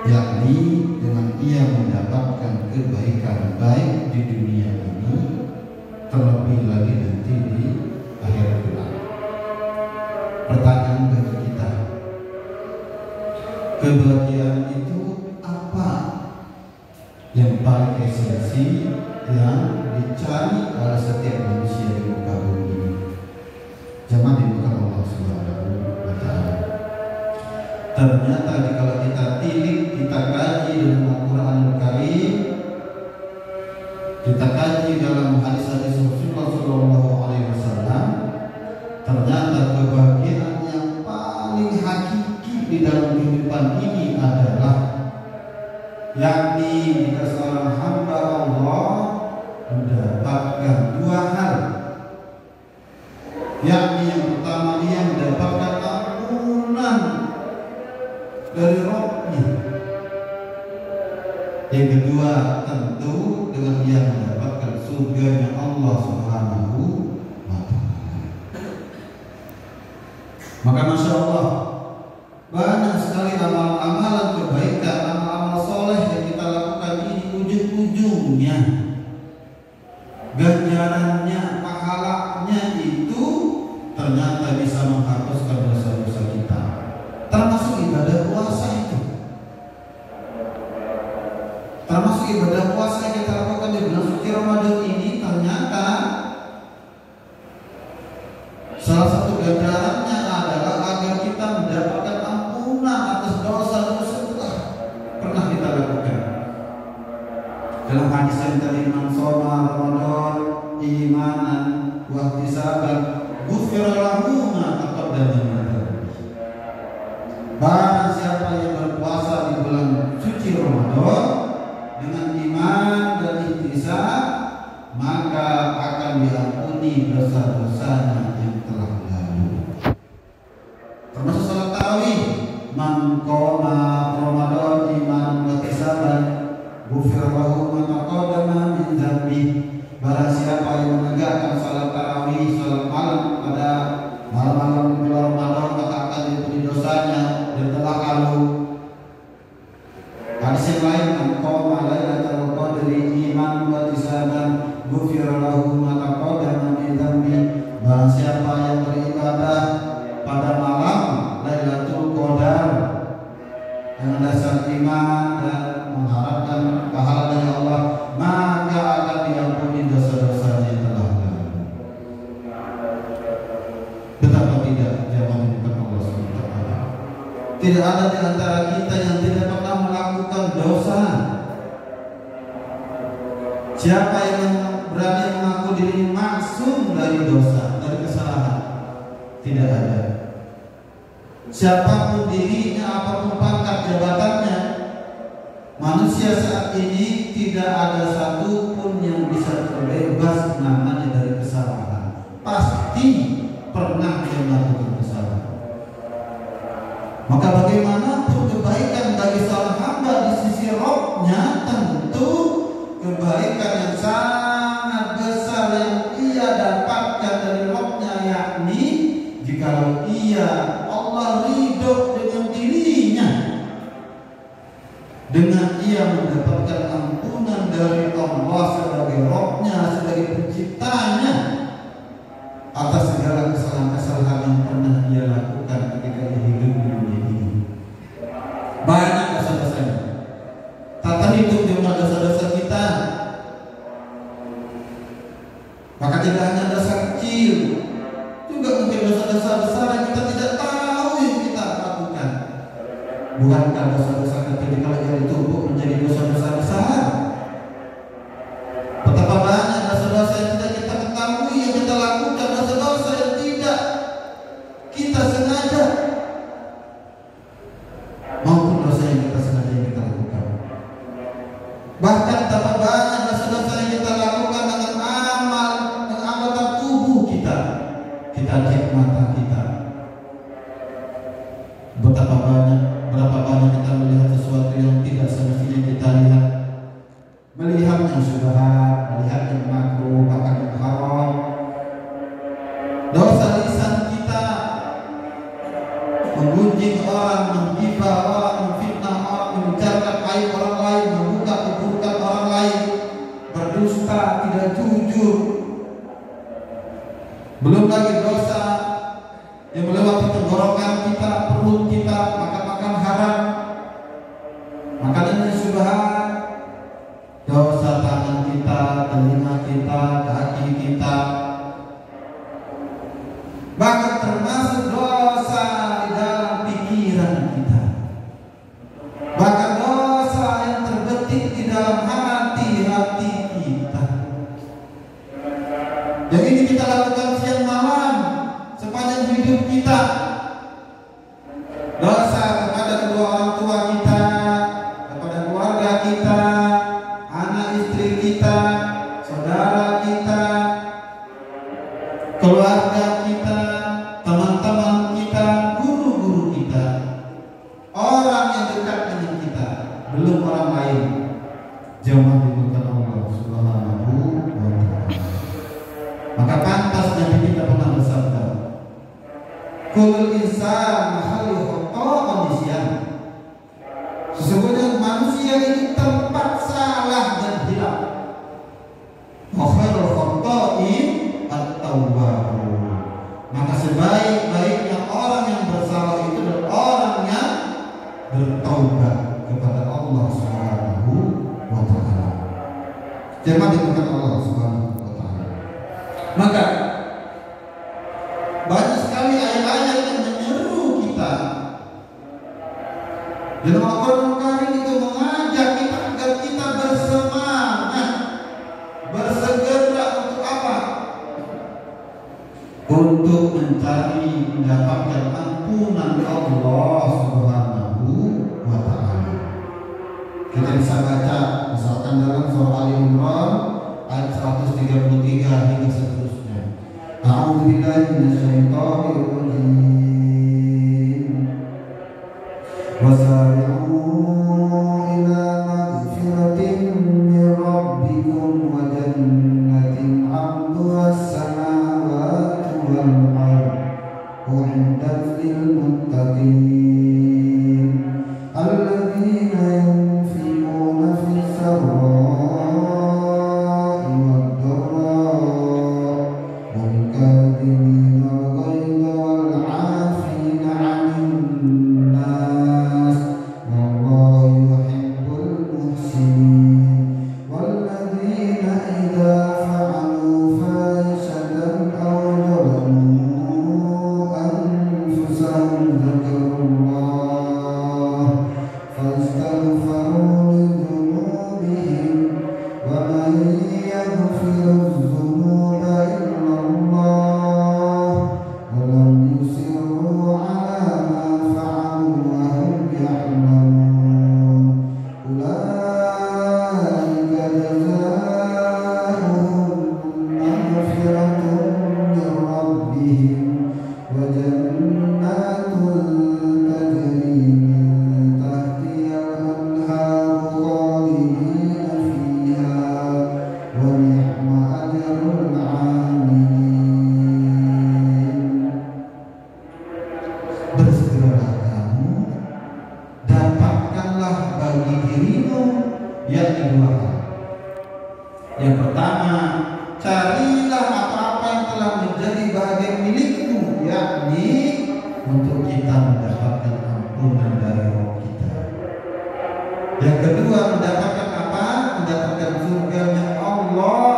yakni dengan ia mendapatkan kebaikan baik di dunia ini, terlebih lagi nanti di akhirat kelak. Pertanyaan bagi kita, kebahagiaan itu apa yang paling esensi yang dicari oleh setiap manusia di muka bumi ini? Jamaah dimuliakan Allah Subhanahu wa Ta'ala. Ternyata kalau kita tilik, kita kaji dalam Al-Quranul Karim, kita kaji dalam hadis-hadis Rasulullah SAW, ternyata kebahagiaan yang paling hakiki di dalam kehidupan ini adalah yakni jika seorang hamba Allah mendapatkan dua hal, yakni yang pertama dia mendapatkan ampunan dari Rabbnya, yang kedua tentu dengan dia mendapatkan surganya Allah Subhanahu wa Ta'ala. Maka Masya Allah, banyak sekali amal-amalan kebaikan, amal-amal soleh yang kita lakukan ini, ujung-ujungnya ganjarannya, pahalanya itu ternyata bisa menghapuskan dosa-dosa kita, termasuk ibadah puasa itu. Termasuk ibadah puasa yang kita lakukan di bulan suci Ramadan ini, ternyata salah satu ganjarannya adalah agar kita mendapatkan ampunan atas dosa-dosa yang telah pernah kita lakukan. Dalam hadis yang tadi, man shoma Ramadan imanan wa ihtisaban ghufira lahu ma taqaddama min dhanbihi. Barang siapa yang berpuasa di bulan suci Ramadan dengan iman dan ihtisab, maka akan diampuni dosa-dosanya yang telah lalu. Termasuk salat tarawih, man qoma Ramadan iman wa ihtisaban ghufira lahu ma taqaddama min dhanbihi. Barang siapa yang menegakkan salat tarawih, salat malam pada malam-malam bulan Ramadan, maka akan diampuni dosanya yang telah lalu. Hadis yang lain, man qoma lailatul qadri iman wa ihtisaban ghufira lahu ma taqaddama min dhanbihi. Barang siapa yang beribadah pada malam Lailatul Qadar dengan dasar iman dan mengharapkan pahala dari Allah, maka akan diampuni dosa-dosanya yang telah lalu. Betapa tidak jamaah dimuliakan Allah SWT. Tidak ada di antara kita yang tidak pernah melakukan dosa. Siapa yang berani mengaku diri maksum dari dosa, dari kesalahan? Tidak ada. Siapapun dirinya, apapun pangkat jabatannya, manusia saat ini tidak ada satupun yang bisa terbebas namanya dari kesalahan. Pasti pernah dia melakukan kesalahan. Maka bagaimanapun kebaikan bagi seorang hamba di sisi Rabb-nya, tentu kebaikan yang sangat besar yang ia dapatkan dari Rabb-nya, yakni jikalau ia Allah ridho dengan dirinya, dengan ia mendapatkan ampunan dari Allah sebagai Rabb-nya, sebagai penciptanya atas segala kesalahan-kesalahan yang pernah ia lakukan ketika ia hidup di dunia ini. Banyak dosa-dosanya, tak terhitung jumlah dosa-dosa kita. Maka tidak hanya dosa kecil, juga mungkin dosa-dosa besar yang kita tidak tahu yang kita lakukan. Bukankah dosa-dosa kecil kalau yang ditumpuk menjadi dosa-dosa besar? Betapa banyak dosa-dosa yang tidak kita ketahui yang kita lakukan, dosa-dosa yang tidak kita sengaja, maupun dosa yang kita sengaja yang kita lakukan. Bahkan betapa banyak dosa-dosa yang kita lakukan dengan amal, dengan anggota tubuh kita cek mata kita. Berapa banyak kita melihat sesuatu yang tidak semestinya kita lihat, melihat yang syubhat, melihat yang makruh, bahkan yang haram. Dosa lisan kita, menggunjing orang, menghibah orang, memfitnah orang, membicarakan belum lagi dosa yang melewati tenggorokan kita, perut kita, makan haram, makanan yang syubhat, dosa tangan kita, telinga kita, kaki kita, bahkan termasuk dosa di dalam pikiran kita, bahkan dosa yang terbetik di dalam hati kita. Yang ini kita lakukan siang malam sepanjang hidup kita. Dosa kepada kedua orang tua kita, kepada keluarga kita, anak istri kita, saudara kita, keluarga kita, teman-teman kita, guru-guru kita, orang yang dekat dengan kita, belum orang lain. Jemaah dimulakan Allah Subhanahu wa ta'ala. Maka pantas Nabi kita pernah bersabda, kulul insan mahali khoto kondisian. Sesungguhnya manusia ini tempat salah dan hilaf. Khairul khoto'in at-tawwabu. Maka sebaik-baiknya orang yang bersalah itu adalah orang yang bertaubat kepada Allah Subhanahu wa ta'ala. Jemaah dimulakan Allah Subhanahu wa ta'ala. Maka banyak sekali ayat-ayat yang menyeru kita. Dalam Al-Quran Karim itu mengajak kita agar kita bersemangat, bersegera untuk apa? Untuk mencari mendapatkan ampunan Allah Subhanahu wa ta'ala. Kita bisa baca misalkan dalam surah Al-Imran ayat 133 hingga seterusnya. A'udzu billahi minasyaitonir rajim. Wasari'u ila magfiratin min rabbikum wa jannatin 'arduha as-samawati wal ardh u'iddat lil muttaqin alladzina yunfiquna fis sarra'i wad dharra'i wal kadhimina al-ghayza wal 'afina 'anil nas wallahu yuhibbul muhsinin walladzina idza fa'alu fahishatan aw zalamu anfusahum dzakarullah fastaghfiru lidhunubihim wa man yaghfiru dhunuba illa Allah wa lam yusirru 'ala ma fa'alu wa hum ya'lamun ulaika jazaohum maghfiratun min rabbihim wa jannatun tajri min tahtiha al-anharu khalidina fiha wa ni'ma ajrul 'amilin. Bersegeralah kamu, dapatkanlah bagi dirimu yakni dua hal. Yang pertama, carilah apa-apa yang telah menjadi bagian milikmu, yakni untuk kita mendapatkan ampunan dari Rabb kita. Yang kedua, mendapatkan apa? Mendapatkan surganya Allah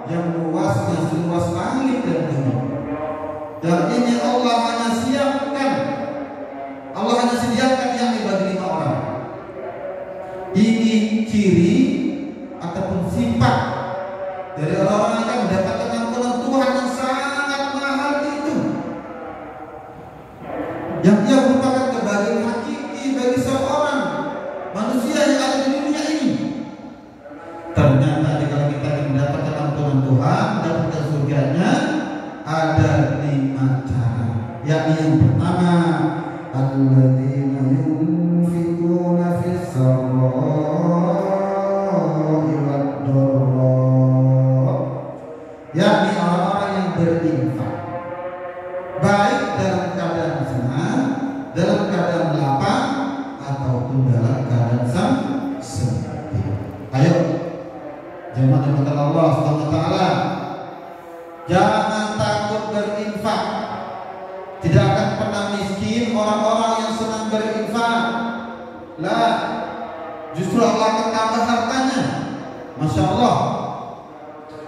yang luasnya seluas langit dan bumi. Dan ini Allah hanya sediakan yang bagi 5 orang. Ini ciri ataupun sifat dari orang-orang yang akan mendapatkan ampunan Tuhan yang sangat mahal itu, yang dia merupakan kebahagiaan hakiki bagi seorang manusia yang ada di dunia ini. Ternyata kalau kita ingin mendapatkan ampunan Tuhan, mendapatkan surganya, ada 5 cara. Yakni yang pertama, alladzina yunfiquna fis sarra'i wad dharra, yakni orang-orang yang berinfak baik dalam keadaan senang, dalam keadaan lapang, ataupun dalam keadaan sempit. Ayo jemaah Allah Subhanahu wa ta'ala, jangan takut berinfak dikatakan pernah miskin orang-orang yang senang berinfak. Lah, justru Allah akan tambah hartanya. Masya Allah.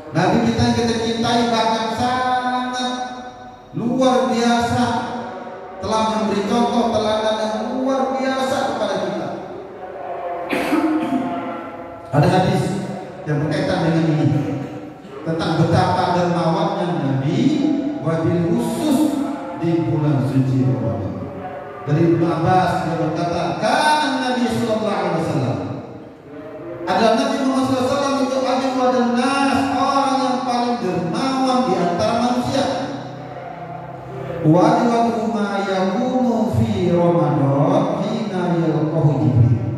Nabi kita yang kita cintai bahkan sangat luar biasa telah memberi contoh teladan yang luar biasa kepada kita. Ada hadis yang berkaitan dengan ini tentang betapa dermawannya Nabi, wabil khusus di bulan suci Ramadan. Dari Ibnu Abbas dia berkata, kan Nabi Sallallahu Alaihi Wasallam adalah Nabi Muhammad SAW itu amin wadan nas, orang yang paling dermawan di antara manusia. Wa waktu ma yakunu fi Ramadan hina yalqahu Jibril.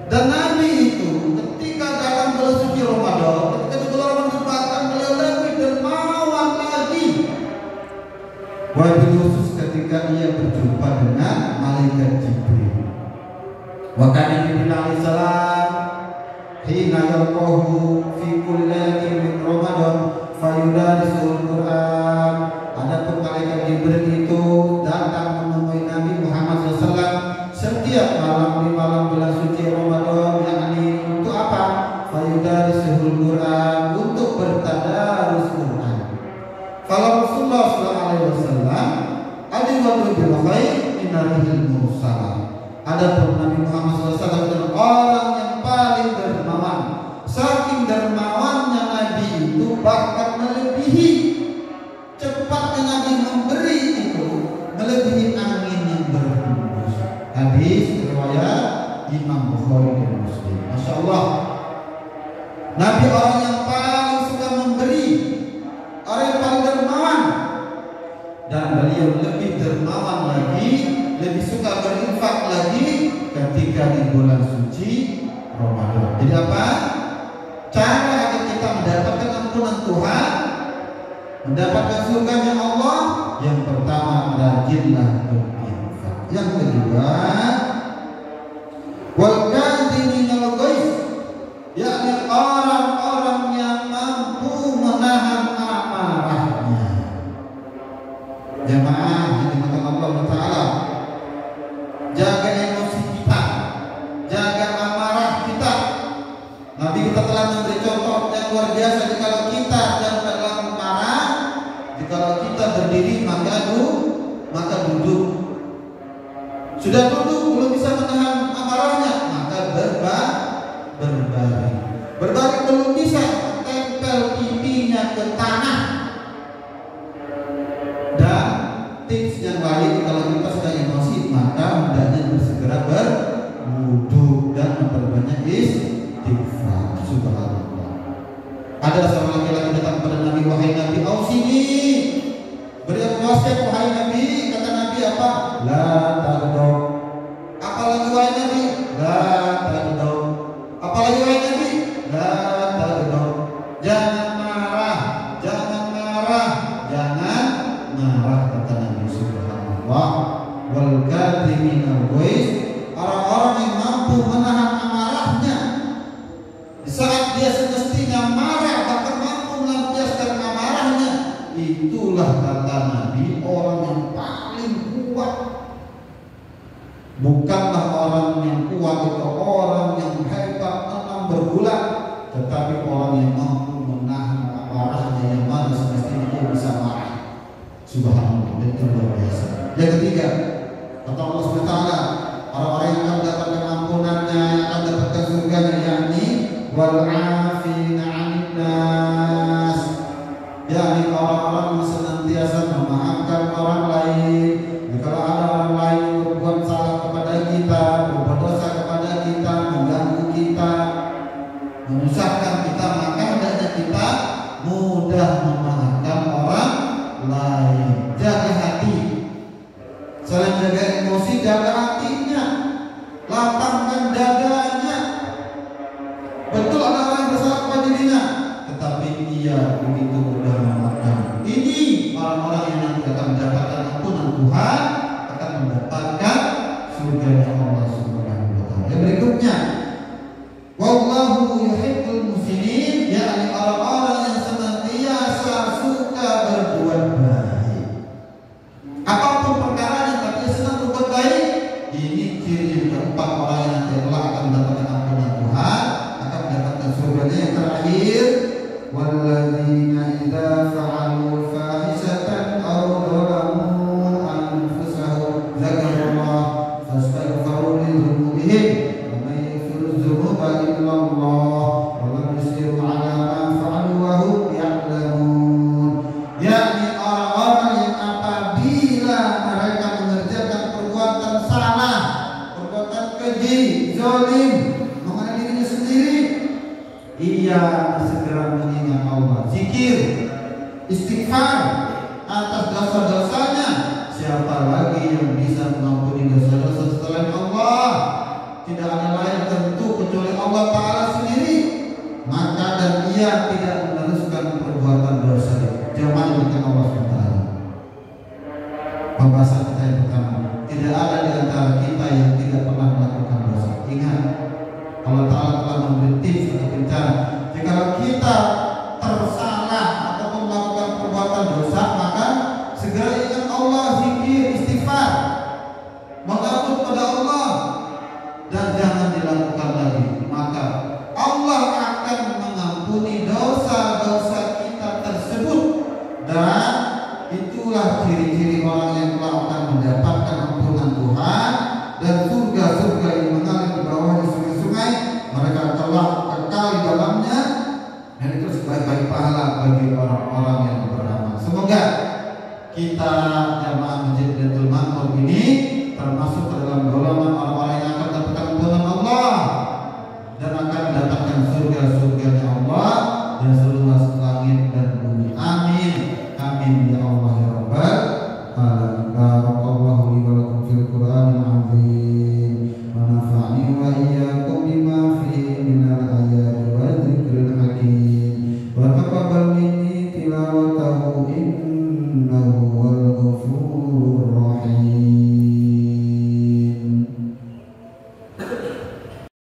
Dan Nabi itu ketika dalam bulan suci Ramadan, ketika di bulan Ramadan bahkan beliau lebih dermawan lagi. Wabil khusus ketika ia berjumpa dengan malaikat Jibril. Wa kana Jibril alaihissalam hina yalqahu fi kulli lailatin min Ramadan fayudarisul Quran. Adapun malaikat Jibril itu datang menemui Nabi Muhammad SAW setiap malam di malam bulan suci Ramadan, yakni untuk apa? Fayudarisul Quran, untuk bertadarus Quran. Kalau Rasulullah SAW adiwadu bil khair minarihil mursalah. Adapun Nabi Muhammad SAW adalah orang yang paling dermawan. Saking dermawannya Nabi itu bahkan melebihi cepatnya Nabi memberi itu, melebihi angin yang berhembus. Hadis riwayat Imam Bukhari dan Muslim. Masya Allah. Nabi orang yang paling suka memberi, orang yang paling dermawan, dan beliau lebih dermawan lagi, lebih suka berinfak lagi ketika di bulan suci Ramadan. Jadi apa? Cara agar kita mendapatkan ampunan Tuhan, mendapatkan surganya Allah, yang pertama rajinlah berinfak. Yang kedua, wal kadhiminal ghaiz, yakni orang-orang yang mampu menahan amarahnya. Jamaah yang dimakan Allah Ta'ala, jaga emosi kita, jaga amarah kita. Nabi kita telah memberi contoh yang luar biasa. Jikalau kita dalam marah, jikalau kita berdiri maka duduk. Sudah duduk belum bisa menahan amarahnya, maka berbaring. Berbaring belum bisa, tempel pipinya ke tanah. Dan tips yang lain, kalau kita sedang emosi, maka hendaknya segera berwudu dan memperbanyak istighfar. Subhanallah. Ada seorang laki-laki datang kepada Nabi, wahai Nabi, ausini, berikan wasiat wahai Nabi. Kata Nabi apa? La taghdab. Apalagi wahai Nabi? La taghdab. Apalagi wahai Nabi? La taghdab. Jangan marah, jangan marah, jangan marah, kata Nabi. Subhanallah. Wal kadhiminal ghaiz, orang-orang yang mampu menahan amarahnya di saat dia semestinya marah, bahkan mampu melampiaskan amarahnya. Itulah kata Nabi orang yang paling kuat. Bukanlah orang yang kuat itu orang yang hebat menang bergulat, tetapi orang yang mampu menahan amarahnya, yang mana semestinya dia bisa marah. Subhanallah, itu luar biasa. Yang ketiga, kata Allah SWT, orang-orang yang akan mendapatkan ampunannya, yang akan mendapatkan surganya, yakni wal 'afina 'anil nas, yakni orang-orang yang senantiasa memaafkan orang lain. Jika ada orang lain yang berbuat salah kepada kita, berbuat dosa kepada kita, mengganggu kita, menyusahkan kita, maka hendaknya kita mudah memaafkan orang lain. Jaga hati. Selain jaga emosi, jaga hatinya, lapangkan dadanya. Betul ada orang yang bersalah kepada dirinya, tetapi ia begitu mudah memaafkan. Ini orang-orang yang nanti akan mendapatkan ampunan Tuhan, akan mendapatkan surga Allah Subhanahu wa Ta'ala. Yang berikutnya, wallahu yuhibbul muhsinin, yakni orang-orang yang senantiasa suka berbuat baik. Apa ciri yang keempat orang yang nanti Allah akan mendapatkan ampunan Tuhan, akan mendapatkan surganya. Yang terakhir, walladzina idza fa'alu fahishatan aw dzalamu anfusahum dzakarullah fastaghfiru li dzunubihim wa may yaghfiru dzunuba illa Allah wa lam yusiru 'ala ma fa'alu wa hum ya'lamun. Yakni orang-orang yang apabila mereka mengerjakan perbuatan salah, perbuatan keji, zalim mengenai dirinya sendiri, ia segera mengingat Allah, zikir, istighfar atas dosa-dosanya. Siapa lagi yang bisa mengampuni dosa-dosa selain Allah? Tidak ada lain tentu kecuali Allah Ta'ala sendiri. Maka dan ia tidak meneruskan perbuatan dosa. Jemaah dengan Allah SWT. Pembahasan kita yang pertama, tidak ada di antara